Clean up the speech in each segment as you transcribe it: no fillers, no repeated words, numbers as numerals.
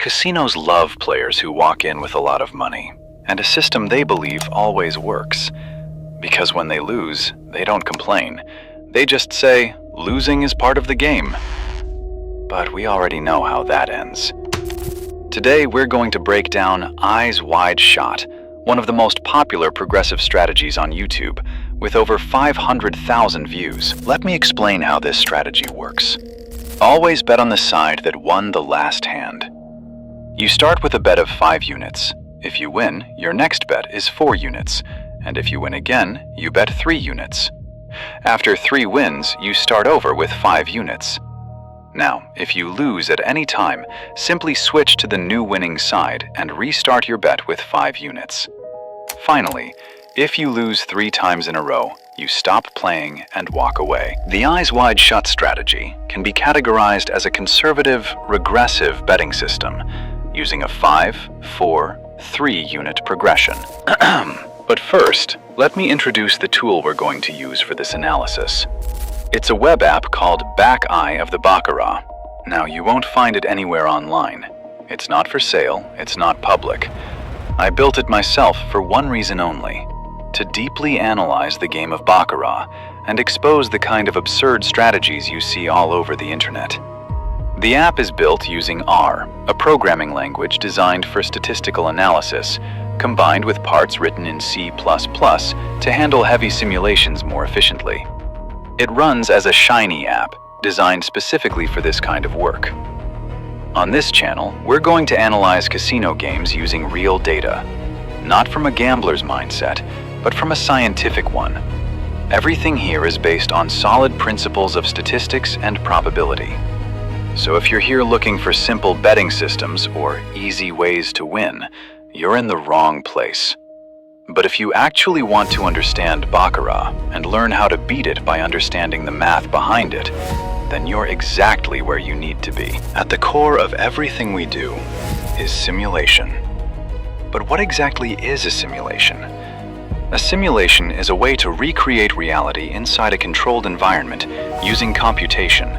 Casinos love players who walk in with a lot of money, and a system they believe always works. Because when they lose, they don't complain. They just say, losing is part of the game. But we already know how that ends. Today, we're going to break down Eyes Wide Shot, one of the most popular progressive strategies on YouTube, with over 500,000 views. Let me explain how this strategy works. Always bet on the side that won the last hand. You start with a bet of 5 units. If you win, your next bet is 4 units, and if you win again, you bet 3 units. After 3 wins, you start over with 5 units. Now, if you lose at any time, simply switch to the new winning side and restart your bet with 5 units. Finally, if you lose 3 times in a row, you stop playing and walk away. The Eyes Wide Shut strategy can be categorized as a conservative, regressive betting system, using a 5, 4, 3 unit progression. But first, let me introduce the tool we're going to use for this analysis. It's a web app called Baccarat Backtesting. Now, you won't find it anywhere online. It's not for sale, it's not public. I built it myself for one reason only: to deeply analyze the game of Baccarat and expose the kind of absurd strategies you see all over the internet. The app is built using R, a programming language designed for statistical analysis, combined with parts written in C++ to handle heavy simulations more efficiently. It runs as a Shiny app, designed specifically for this kind of work. On this channel, we're going to analyze casino games using real data, not from a gambler's mindset, but from a scientific one. Everything here is based on solid principles of statistics and probability. So if you're here looking for simple betting systems or easy ways to win, you're in the wrong place. But if you actually want to understand Baccarat and learn how to beat it by understanding the math behind it, then you're exactly where you need to be. At the core of everything we do is simulation. But what exactly is a simulation? A simulation is a way to recreate reality inside a controlled environment using computation.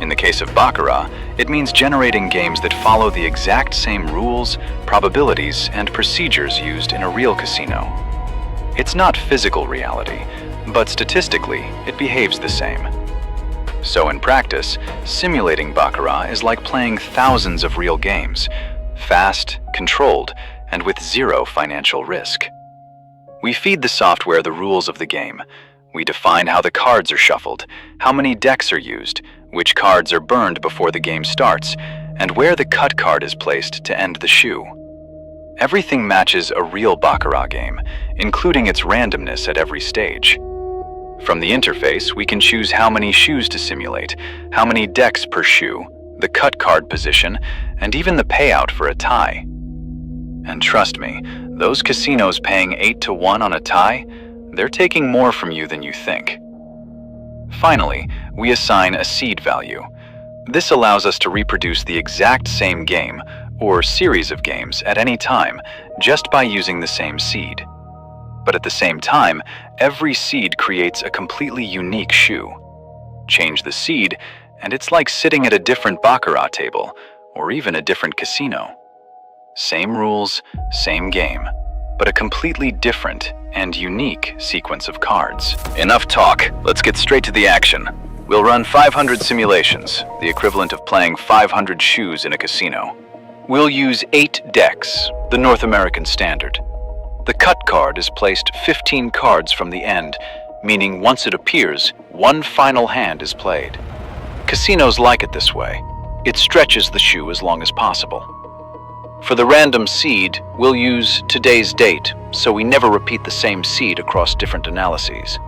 In the case of Baccarat, it means generating games that follow the exact same rules, probabilities, and procedures used in a real casino. It's not physical reality, but statistically, it behaves the same. So in practice, simulating Baccarat is like playing thousands of real games, fast, controlled, and with 0 financial risk. We feed the software the rules of the game. We define how the cards are shuffled, how many decks are used, which cards are burned before the game starts, and where the cut card is placed to end the shoe. Everything matches a real Baccarat game, including its randomness at every stage. From the interface, we can choose how many shoes to simulate, how many decks per shoe, the cut card position, and even the payout for a tie. And trust me, those casinos paying 8-1 on a tie, they're taking more from you than you think. Finally, we assign a seed value. This allows us to reproduce the exact same game, or series of games, at any time, just by using the same seed. But at the same time, every seed creates a completely unique shoe. Change the seed, and it's like sitting at a different Baccarat table, or even a different casino. Same rules, same game, but a completely different and unique sequence of cards. Enough talk, let's get straight to the action. We'll run 500 simulations, the equivalent of playing 500 shoes in a casino. We'll use 8 decks, the North American standard. The cut card is placed 15 cards from the end, meaning once it appears, one final hand is played. Casinos like it this way. It stretches the shoe as long as possible. For the random seed, we'll use today's date, so we never repeat the same seed across different analyses.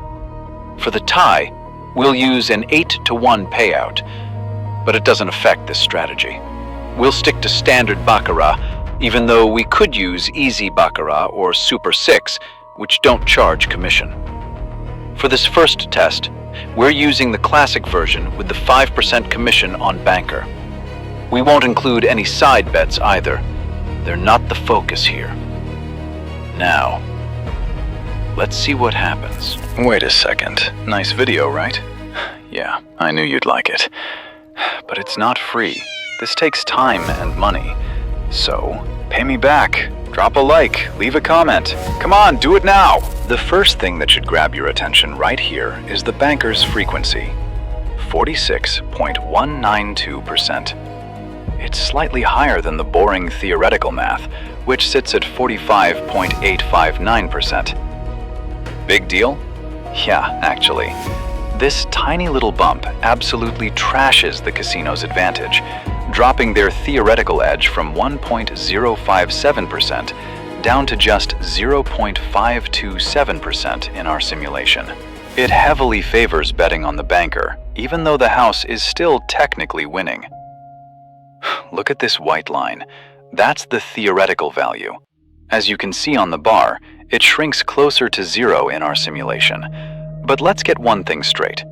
For the tie, we'll use an 8-1 payout, but it doesn't affect this strategy. We'll stick to standard Baccarat, even though we could use easy Baccarat or Super 6, which don't charge commission. For this first test, we're using the classic version with the 5% commission on banker. We won't include any side bets either. They're not the focus here. Now, let's see what happens. Wait a second. Nice video, right? Yeah, I knew you'd like it. But it's not free. This takes time and money. So, pay me back. Drop a like, leave a comment. Come on, do it now! The first thing that should grab your attention right here is the banker's frequency. 46.192%. It's slightly higher than the boring theoretical math, which sits at 45.859%. Big deal? Yeah, actually. This tiny little bump absolutely trashes the casino's advantage, dropping their theoretical edge from 1.057% down to just 0.527% in our simulation. It heavily favors betting on the banker, even though the house is still technically winning. Look at this white line. That's the theoretical value. As you can see on the bar, it shrinks closer to 0 in our simulation. But let's get one thing straight.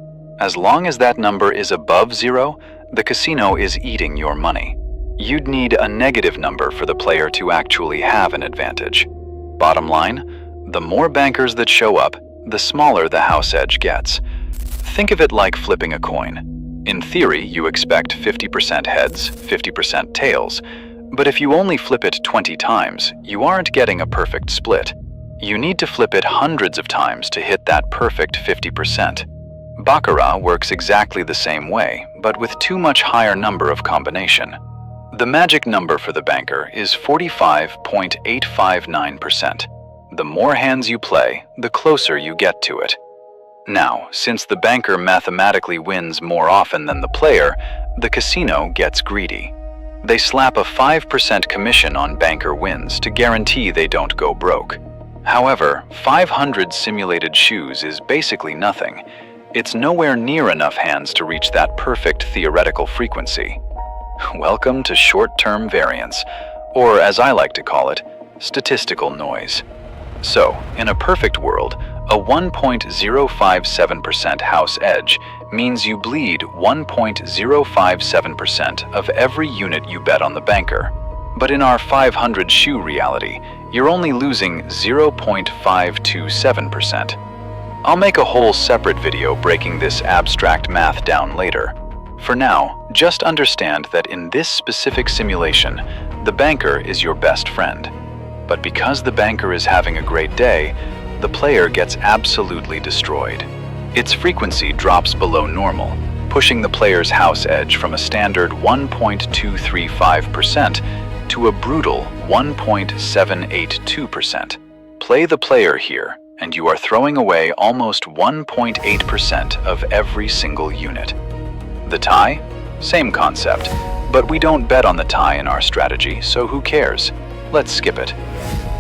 As long as that number is above 0, the casino is eating your money. You'd need a negative number for the player to actually have an advantage. Bottom line, the more bankers that show up, the smaller the house edge gets. Think of it like flipping a coin. In theory, you expect 50% heads, 50% tails. But if you only flip it 20 times, you aren't getting a perfect split. You need to flip it hundreds of times to hit that perfect 50%. Baccarat works exactly the same way, but with too much higher number of combination. The magic number for the banker is 45.859%. The more hands you play, the closer you get to it. Now, since the banker mathematically wins more often than the player, the casino gets greedy. They slap a 5% commission on banker wins to guarantee they don't go broke. However, 500 simulated shoes is basically nothing. It's nowhere near enough hands to reach that perfect theoretical frequency. Welcome to short-term variance, or as I like to call it, statistical noise. So, in a perfect world, a 1.057% house edge means you bleed 1.057% of every unit you bet on the banker. But in our 500 shoe reality, you're only losing 0.527%. I'll make a whole separate video breaking this abstract math down later. For now, just understand that in this specific simulation, the banker is your best friend. But because the banker is having a great day, the player gets absolutely destroyed. Its frequency drops below normal, pushing the player's house edge from a standard 1.235% to a brutal 1.782%. Play the player here, and you are throwing away almost 1.8% of every single unit. The tie? Same concept, but we don't bet on the tie in our strategy, so who cares? Let's skip it.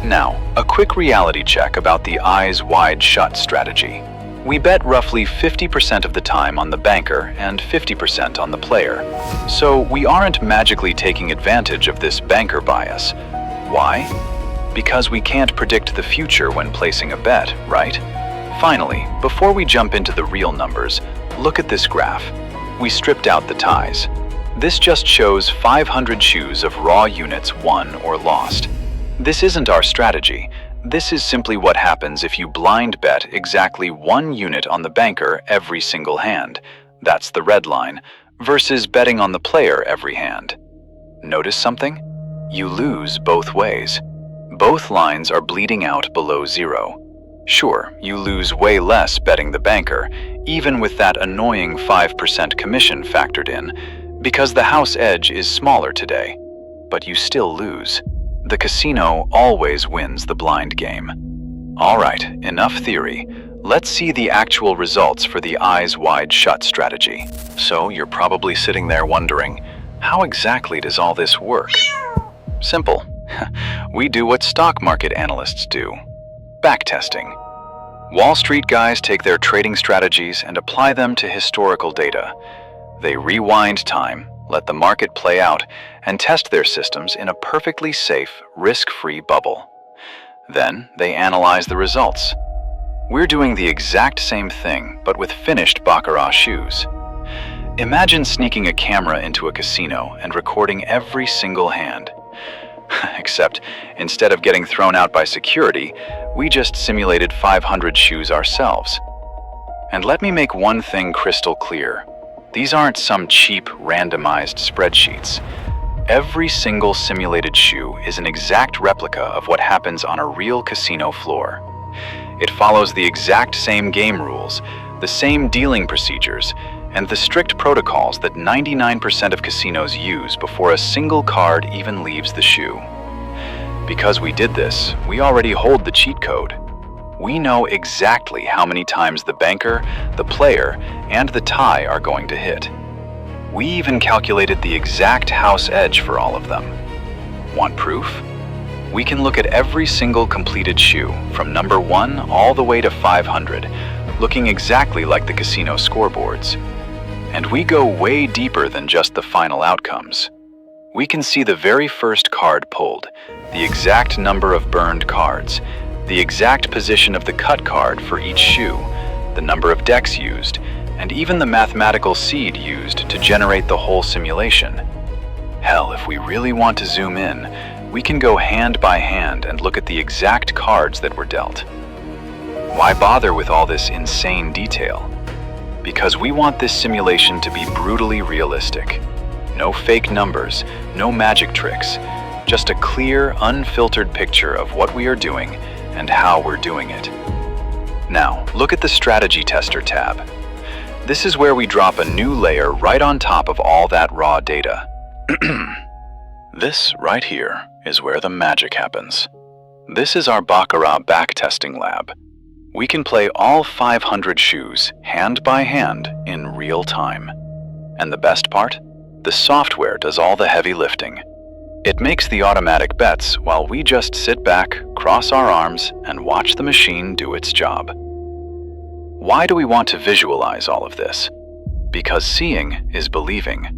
Now, a quick reality check about the eyes wide shut strategy. We bet roughly 50% of the time on the banker and 50% on the player. So we aren't magically taking advantage of this banker bias. Why? Because we can't predict the future when placing a bet, right? Finally, before we jump into the real numbers, look at this graph. We stripped out the ties. This just shows 500 shoes of raw units won or lost. This isn't our strategy. This is simply what happens if you blind bet exactly one unit on the banker every single hand. That's the red line, versus betting on the player every hand. Notice something? You lose both ways. Both lines are bleeding out below 0. Sure, you lose way less betting the banker, even with that annoying 5% commission factored in, because the house edge is smaller today. But you still lose. The casino always wins the blind game. Alright, enough theory. Let's see the actual results for the eyes wide shut strategy. So you're probably sitting there wondering, how exactly does all this work? Simple. We do what stock market analysts do. Backtesting. Wall Street guys take their trading strategies and apply them to historical data. They rewind time, let the market play out, and test their systems in a perfectly safe, risk-free bubble. Then they analyze the results. We're doing the exact same thing, but with finished Baccarat shoes. Imagine sneaking a camera into a casino and recording every single hand. Except, instead of getting thrown out by security, we just simulated 500 shoes ourselves. And let me make one thing crystal clear. These aren't some cheap, randomized spreadsheets. Every single simulated shoe is an exact replica of what happens on a real casino floor. It follows the exact same game rules, the same dealing procedures, and the strict protocols that 99% of casinos use before a single card even leaves the shoe. Because we did this, we already hold the cheat code. We know exactly how many times the banker, the player, and the tie are going to hit. We even calculated the exact house edge for all of them. Want proof? We can look at every single completed shoe, from number 1 all the way to 500, looking exactly like the casino scoreboards. And we go way deeper than just the final outcomes. We can see the very first card pulled, the exact number of burned cards, the exact position of the cut card for each shoe, the number of decks used, and even the mathematical seed used to generate the whole simulation. Hell, if we really want to zoom in, we can go hand by hand and look at the exact cards that were dealt. Why bother with all this insane detail? Because we want this simulation to be brutally realistic. No fake numbers, no magic tricks, just a clear, unfiltered picture of what we are doing and how we're doing it. Now, look at the Strategy Tester tab. This is where we drop a new layer right on top of all that raw data. This right here is where the magic happens. This is our Baccarat Backtesting lab. We can play all 500 shoes hand by hand in real time. And the best part? The software does all the heavy lifting. It makes the automatic bets while we just sit back, cross our arms, and watch the machine do its job. Why do we want to visualize all of this? Because seeing is believing.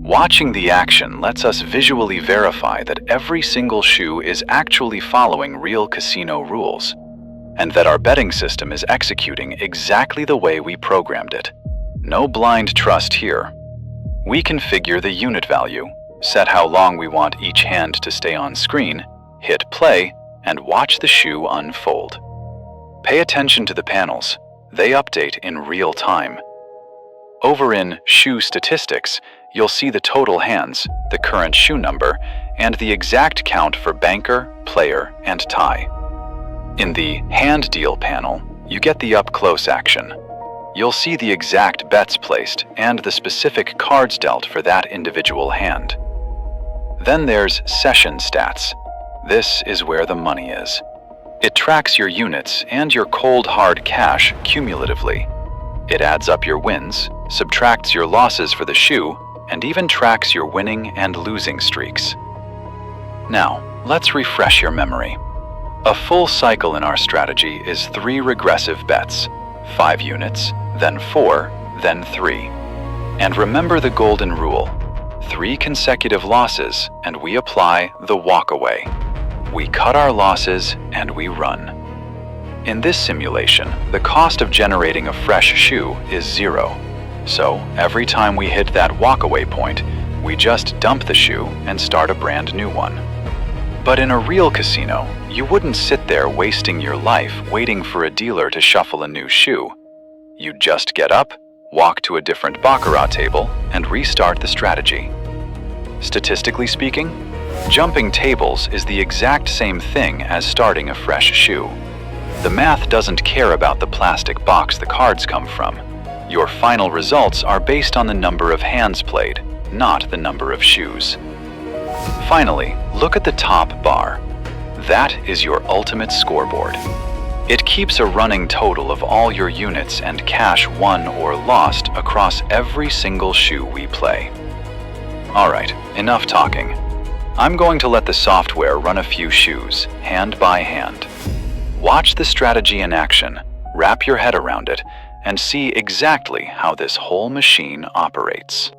Watching the action lets us visually verify that every single shoe is actually following real casino rules, and that our betting system is executing exactly the way we programmed it. No blind trust here. We configure the unit value, set how long we want each hand to stay on screen, hit play, and watch the shoe unfold. Pay attention to the panels. They update in real time. Over in Shoe Statistics, you'll see the total hands, the current shoe number, and the exact count for banker, player, and tie. In the Hand Deal panel, you get the up-close action. You'll see the exact bets placed and the specific cards dealt for that individual hand. Then there's Session Stats. This is where the money is. It tracks your units and your cold hard cash cumulatively. It adds up your wins, subtracts your losses for the shoe, and even tracks your winning and losing streaks. Now, let's refresh your memory. A full cycle in our strategy is 3 regressive bets, 5 units, then 4, then 3. And remember the golden rule: 3 consecutive losses and we apply the walkaway. We cut our losses and we run. In this simulation, the cost of generating a fresh shoe is 0. So every time we hit that walkaway point, we just dump the shoe and start a brand new one. But in a real casino, you wouldn't sit there wasting your life waiting for a dealer to shuffle a new shoe. You'd just get up, walk to a different Baccarat table, and restart the strategy. Statistically speaking, jumping tables is the exact same thing as starting a fresh shoe. The math doesn't care about the plastic box the cards come from. Your final results are based on the number of hands played, not the number of shoes. Finally, look at the top bar. That is your ultimate scoreboard. It keeps a running total of all your units and cash won or lost across every single shoe we play. Alright, enough talking. I'm going to let the software run a few shoes, hand by hand. Watch the strategy in action, wrap your head around it, and see exactly how this whole machine operates.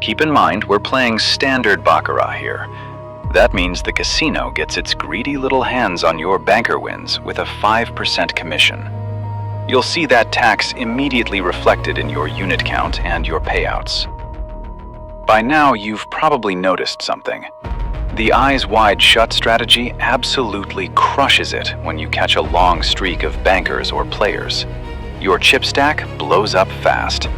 Keep in mind, we're playing standard Baccarat here. That means the casino gets its greedy little hands on your banker wins with a 5% commission. You'll see that tax immediately reflected in your unit count and your payouts. By now, you've probably noticed something. The eyes wide shut strategy absolutely crushes it when you catch a long streak of bankers or players. Your chip stack blows up fast.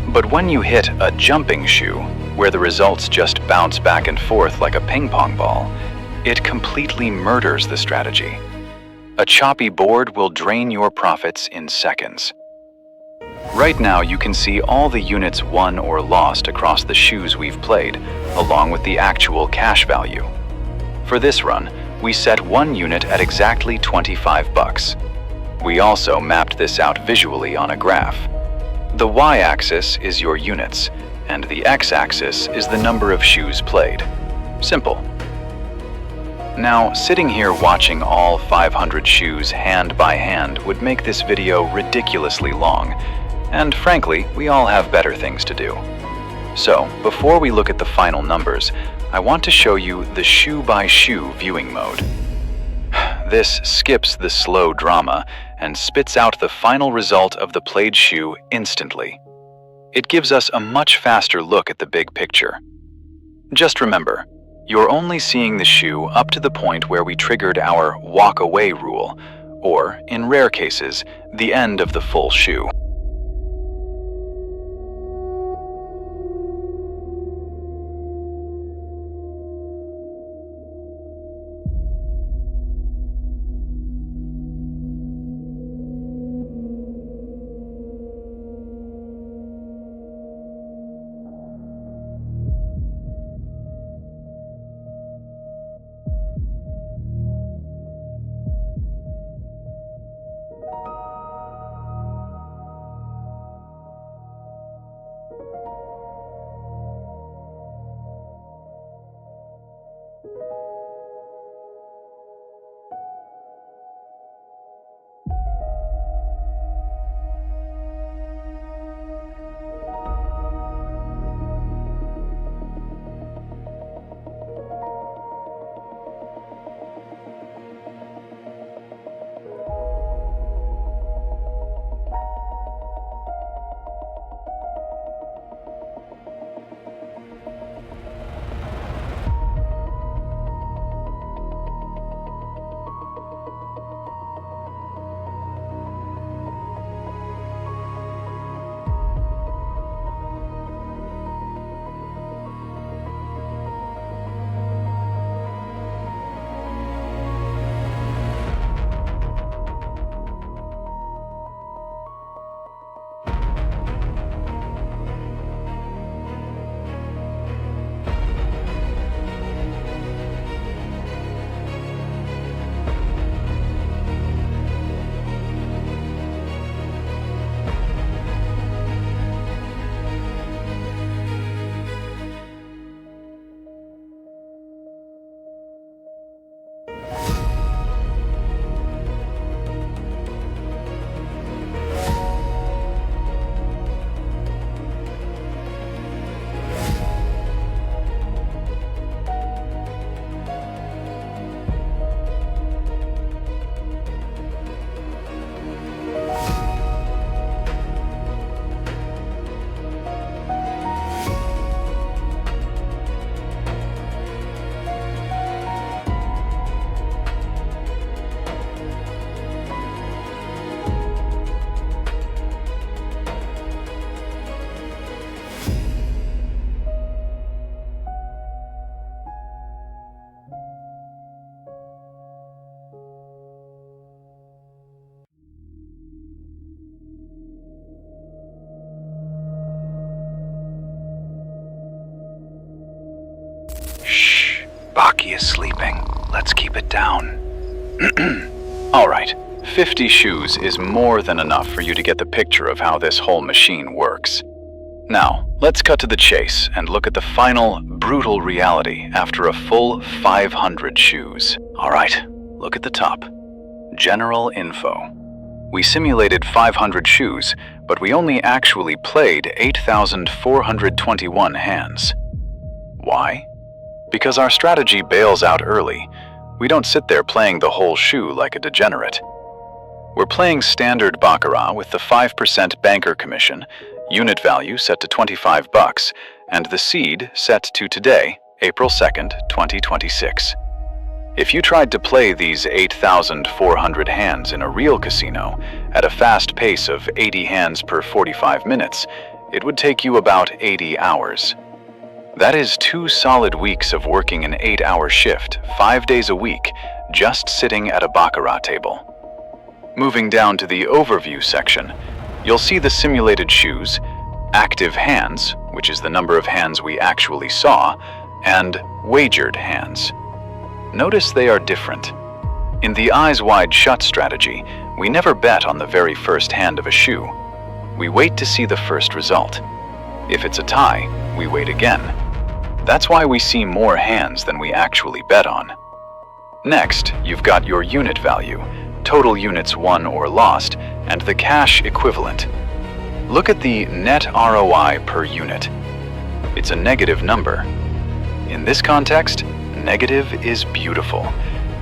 But when you hit a jumping shoe, where the results just bounce back and forth like a ping pong ball, it completely murders the strategy. A choppy board will drain your profits in seconds. Right now you can see all the units won or lost across the shoes we've played, along with the actual cash value. For this run, we set one unit at exactly 25 bucks. We also mapped this out visually on a graph. The y-axis is your units, and the x-axis is the number of shoes played. Simple. Now, sitting here watching all 500 shoes hand by hand would make this video ridiculously long, and frankly, we all have better things to do. So, before we look at the final numbers, I want to show you the shoe-by-shoe viewing mode. This skips the slow drama and spits out the final result of the played shoe instantly. It gives us a much faster look at the big picture. Just remember, you're only seeing the shoe up to the point where we triggered our walk away rule, or, in rare cases, the end of the full shoe. Baki is sleeping. Let's keep it down. All right, 50 shoes is more than enough for you to get the picture of how this whole machine works. Now, let's cut to the chase and look at the final, brutal reality after a full 500 shoes. All right, look at the top. General info. We simulated 500 shoes, but we only actually played 8,421 hands. Why? Because our strategy bails out early. We don't sit there playing the whole shoe like a degenerate. We're playing standard Baccarat with the 5% banker commission, unit value set to $25, and the seed set to today, April 2nd, 2026. If you tried to play these 8,400 hands in a real casino at a fast pace of 80 hands per 45 minutes, it would take you about 80 hours. That is 2 solid weeks of working an 8-hour shift, 5 days a week, just sitting at a Baccarat table. Moving down to the overview section, you'll see the simulated shoes, active hands, which is the number of hands we actually saw, and wagered hands. Notice they are different. In the eyes wide shut strategy, we never bet on the very first hand of a shoe. We wait to see the first result. If it's a tie, we wait again. That's why we see more hands than we actually bet on. Next, you've got your unit value, total units won or lost, and the cash equivalent. Look at the net ROI per unit. It's a negative number. In this context, negative is beautiful.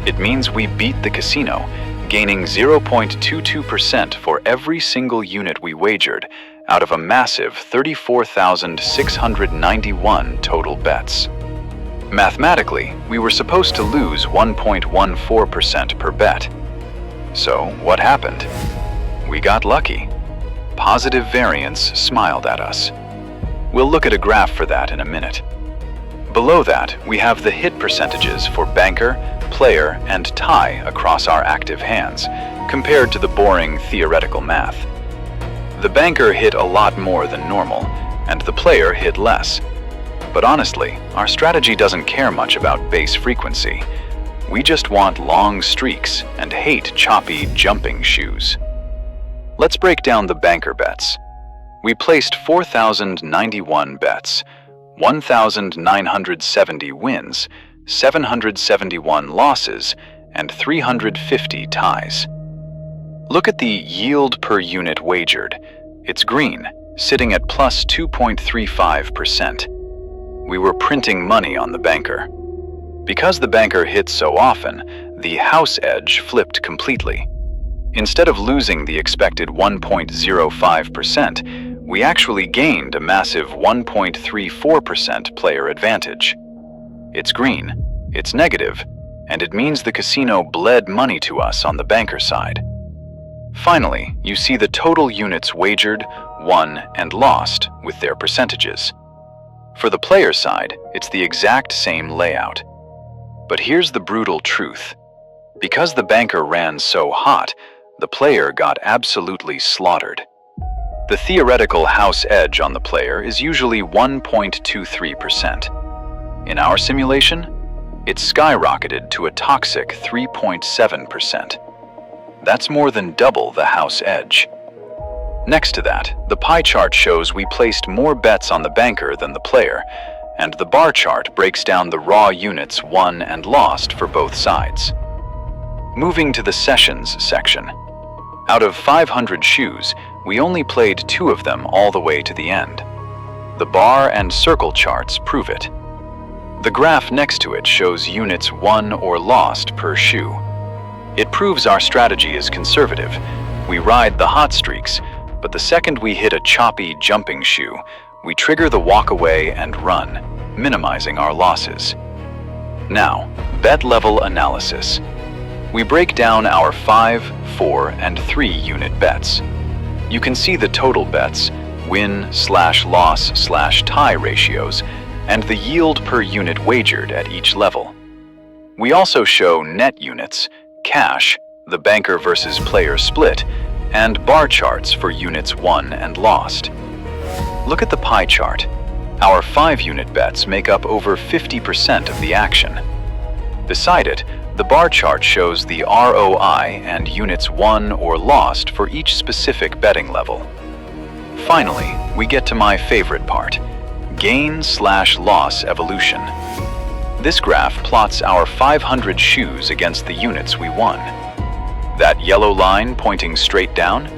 It means we beat the casino, gaining 0.22% for every single unit we wagered out of a massive 34,691 total bets. Mathematically, we were supposed to lose 1.14% per bet. So, what happened? We got lucky. Positive variance smiled at us. We'll look at a graph for that in a minute. Below that, we have the hit percentages for banker, player, and tie across our active hands, compared to the boring theoretical math. The banker hit a lot more than normal, and the player hit less. But honestly, our strategy doesn't care much about base frequency. We just want long streaks and hate choppy jumping shoes. Let's break down the banker bets. We placed 4,091 bets, 1,970 wins, 771 losses, and 350 ties. Look at the yield per unit wagered. It's green, sitting at plus 2.35%. We were printing money on the banker. Because the banker hit so often, the house edge flipped completely. Instead of losing the expected 1.05%, we actually gained a massive 1.34% player advantage. It's green, it's negative, and it means the casino bled money to us on the banker side. Finally, you see the total units wagered, won, and lost with their percentages. For the player side, it's the exact same layout. But here's the brutal truth. Because the banker ran so hot, the player got absolutely slaughtered. The theoretical house edge on the player is usually 1.23%. In our simulation, it skyrocketed to a toxic 3.7%. That's more than double the house edge. Next to that, the pie chart shows we placed more bets on the banker than the player, and the bar chart breaks down the raw units won and lost for both sides. Moving to the sessions section. Out of 500 shoes, we only played 2 of them all the way to the end. The bar and circle charts prove it. The graph next to it shows units won or lost per shoe. It proves our strategy is conservative. We ride the hot streaks, but the second we hit a choppy jumping shoe, we trigger the walk away and run, minimizing our losses. Now, bet level analysis. We break down our 5, 4, and 3 unit bets. You can see the total bets, win/loss/tie ratios, and the yield per unit wagered at each level. We also show net units, cash, the banker versus player split, and bar charts for units won and lost. Look at the pie chart. Our 5-unit bets make up over 50% of the action. Beside it, the bar chart shows the ROI and units won or lost for each specific betting level. Finally, we get to my favorite part, gain/loss evolution. This graph plots our 500 shoes against the units we won. That yellow line pointing straight down?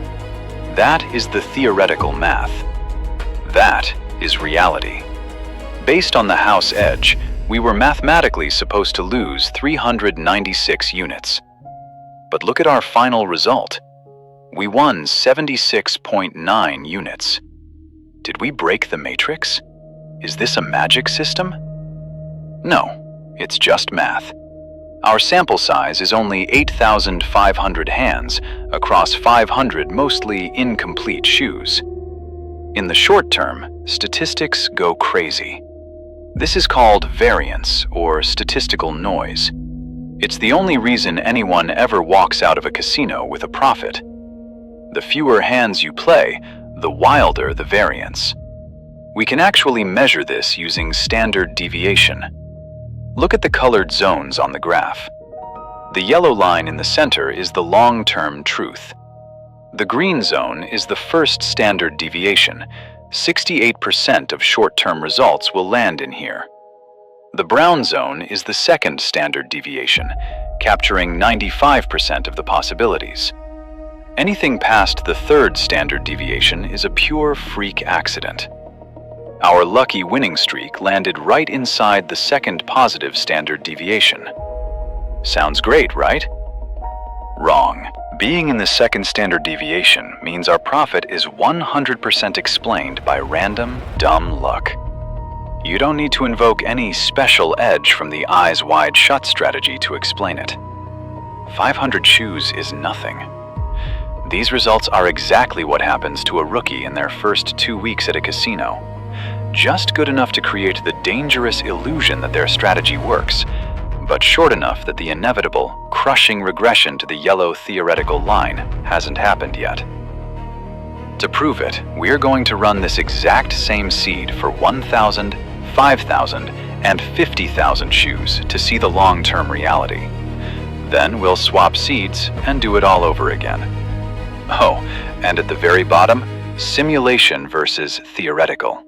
That is the theoretical math. That is reality. Based on the house edge, we were mathematically supposed to lose 396 units. But look at our final result. We won 76.9 units. Did we break the matrix? Is this a magic system? No, it's just math. Our sample size is only 8,500 hands across 500 mostly incomplete shoes. In the short term, statistics go crazy. This is called variance or statistical noise. It's the only reason anyone ever walks out of a casino with a profit. The fewer hands you play, the wilder the variance. We can actually measure this using standard deviation. Look at the colored zones on the graph. The yellow line in the center is the long-term truth. The green zone is the first standard deviation. 68% of short-term results will land in here. The brown zone is the second standard deviation, capturing 95% of the possibilities. Anything past the third standard deviation is a pure freak accident. Our lucky winning streak landed right inside the second positive standard deviation. Sounds great, right? Wrong. Being in the second standard deviation means our profit is 100% explained by random, dumb luck. You don't need to invoke any special edge from the eyes wide shut strategy to explain it. 500 shoes is nothing. These results are exactly what happens to a rookie in their first 2 weeks at a casino. Just good enough to create the dangerous illusion that their strategy works, but short enough that the inevitable, crushing regression to the yellow theoretical line hasn't happened yet. To prove it, we're going to run this exact same seed for 1,000, 5,000, and 50,000 shoes to see the long-term reality. Then we'll swap seeds and do it all over again. Oh, and at the very bottom, simulation versus theoretical.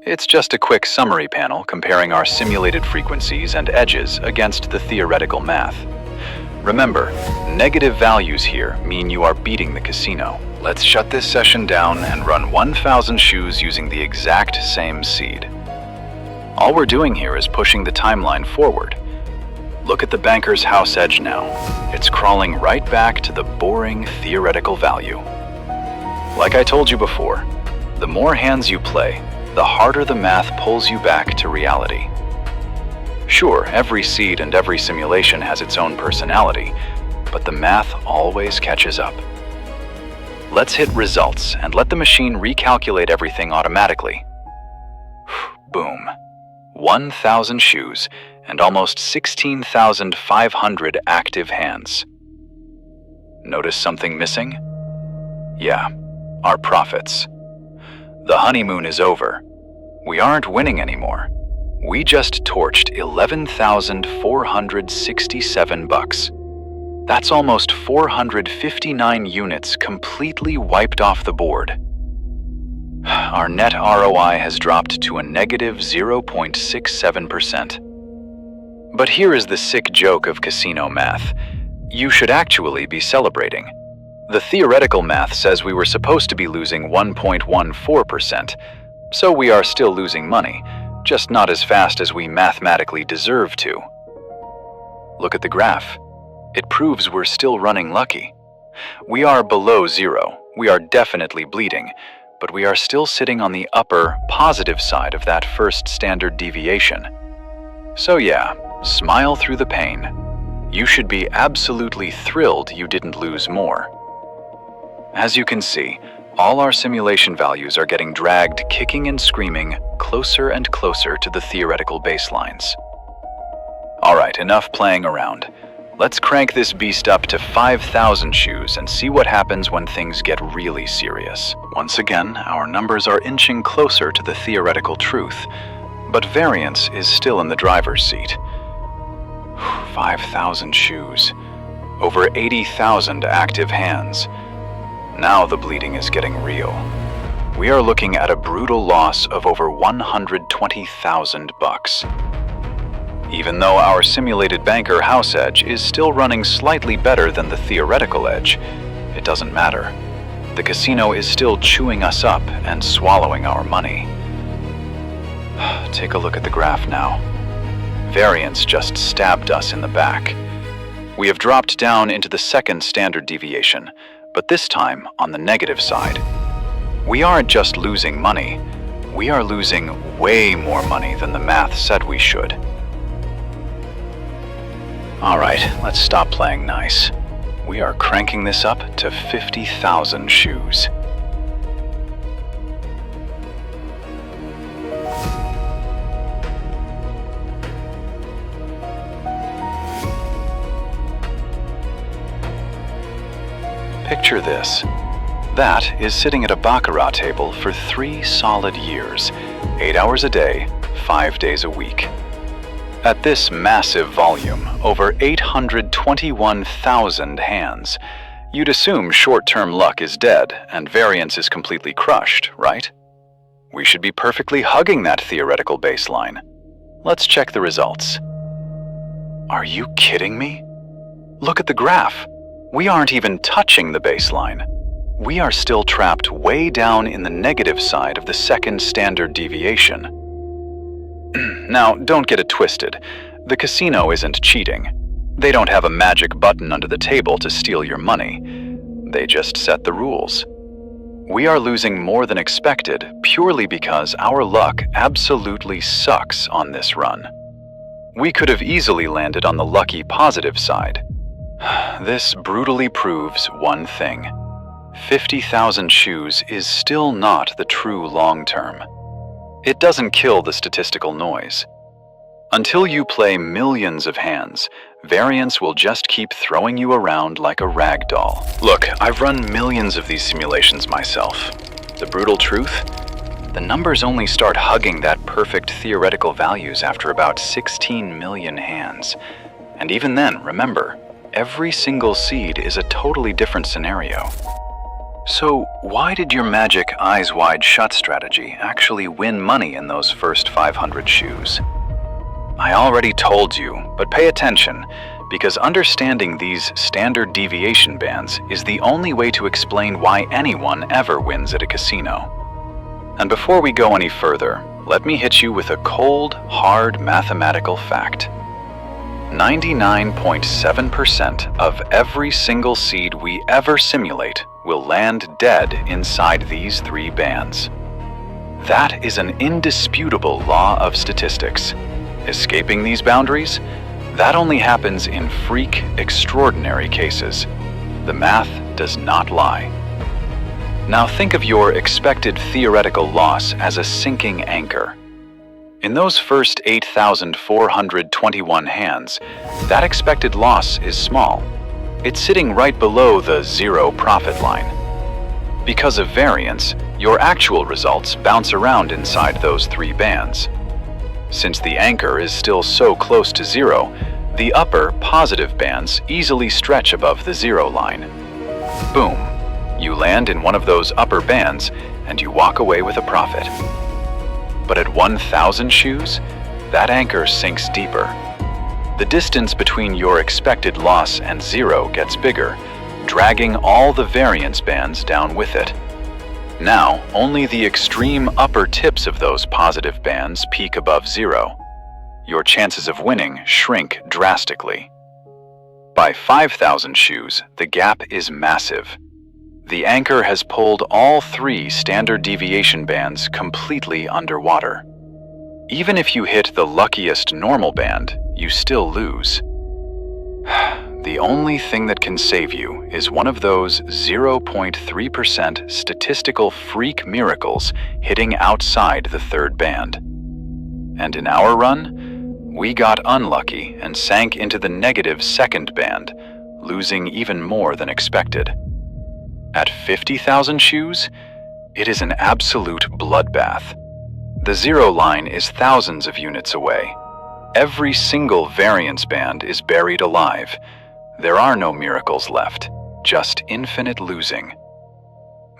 It's just a quick summary panel comparing our simulated frequencies and edges against the theoretical math. Remember, negative values here mean you are beating the casino. Let's shut this session down and run 1,000 shoes using the exact same seed. All we're doing here is pushing the timeline forward. Look at the banker's house edge now. It's crawling right back to the boring theoretical value. Like I told you before, the more hands you play, the harder the math pulls you back to reality. Sure, every seed and every simulation has its own personality, but the math always catches up. Let's hit results and let the machine recalculate everything automatically. Boom. 1,000 shoes and almost 16,500 active hands. Notice something missing? Yeah, our profits. The honeymoon is over. We aren't winning anymore. We just torched 11,467 bucks. That's almost 459 units completely wiped off the board. Our net ROI has dropped to a negative 0.67%. But here is the sick joke of casino math. You should actually be celebrating. The theoretical math says we were supposed to be losing 1.14%, so we are still losing money, just not as fast as we mathematically deserve to. Look at the graph. It proves we're still running lucky. We are below zero. We are definitely bleeding, but we are still sitting on the upper, positive side of that first standard deviation. So yeah, smile through the pain. You should be absolutely thrilled you didn't lose more. As you can see, all our simulation values are getting dragged kicking and screaming closer and closer to the theoretical baselines. All right, enough playing around. Let's crank this beast up to 5,000 shoes and see what happens when things get really serious. Once again, our numbers are inching closer to the theoretical truth, but variance is still in the driver's seat. 5,000 shoes. Over 80,000 active hands. Now the bleeding is getting real. We are looking at a brutal loss of over 120,000 bucks. Even though our simulated banker house edge is still running slightly better than the theoretical edge, it doesn't matter. The casino is still chewing us up and swallowing our money. Take a look at the graph now. Variance just stabbed us in the back. We have dropped down into the second standard deviation, but this time on the negative side. We aren't just losing money, we are losing way more money than the math said we should. All right, let's stop playing nice. We are cranking this up to 50,000 shoes. Picture this. That is sitting at a Baccarat table for 3 solid years, 8 hours a day, 5 days a week. At this massive volume, over 821,000 hands, you'd assume short-term luck is dead and variance is completely crushed, right? We should be perfectly hugging that theoretical baseline. Let's check the results. Are you kidding me? Look at the graph. We aren't even touching the baseline. We are still trapped way down in the negative side of the second standard deviation. Now, don't get it twisted. The casino isn't cheating. They don't have a magic button under the table to steal your money. They just set the rules. We are losing more than expected purely because our luck absolutely sucks on this run. We could have easily landed on the lucky positive side. This brutally proves one thing. 50,000 shoes is still not the true long term. It doesn't kill the statistical noise. Until you play millions of hands, variance will just keep throwing you around like a rag doll. Look, I've run millions of these simulations myself. The brutal truth? The numbers only start hugging that perfect theoretical values after about 16 million hands. And even then, remember, every single seed is a totally different scenario. So why did your magic eyes wide shut strategy actually win money in those first 500 shoes? I already told you, but pay attention, because understanding these standard deviation bands is the only way to explain why anyone ever wins at a casino. And before we go any further, let me hit you with a cold, hard mathematical fact. 99.7% of every single seed we ever simulate will land dead inside these 3 bands. That is an indisputable law of statistics. Escaping these boundaries? That only happens in freak, extraordinary cases. The math does not lie. Now think of your expected theoretical loss as a sinking anchor. In those first 8,421 hands, that expected loss is small. It's sitting right below the zero profit line. Because of variance, your actual results bounce around inside those 3 bands. Since the anchor is still so close to zero, the upper positive bands easily stretch above the zero line. Boom! You land in one of those upper bands and you walk away with a profit. But at 1,000 shoes, that anchor sinks deeper. The distance between your expected loss and zero gets bigger, dragging all the variance bands down with it. Now, only the extreme upper tips of those positive bands peak above zero. Your chances of winning shrink drastically. By 5,000 shoes, the gap is massive. The anchor has pulled all 3 standard deviation bands completely underwater. Even if you hit the luckiest normal band, you still lose. The only thing that can save you is one of those 0.3% statistical freak miracles hitting outside the 3rd band. And in our run, we got unlucky and sank into the negative 2nd band, losing even more than expected. At 50,000 shoes, it is an absolute bloodbath. The zero line is thousands of units away. Every single variance band is buried alive. There are no miracles left, just infinite losing.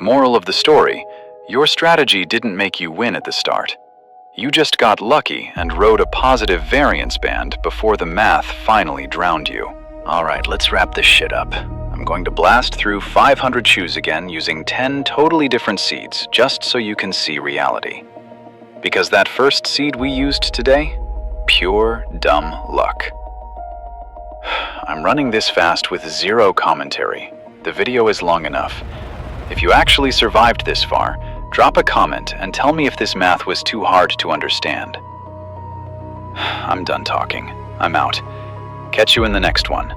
Moral of the story, your strategy didn't make you win at the start. You just got lucky and rode a positive variance band before the math finally drowned you. All right, let's wrap this shit up. I'm going to blast through 500 shoes again using 10 totally different seeds, just so you can see reality. Because that first seed we used today? Pure dumb luck. I'm running this fast with zero commentary. The video is long enough. If you actually survived this far, drop a comment and tell me if this math was too hard to understand. I'm done talking. I'm out. Catch you in the next one.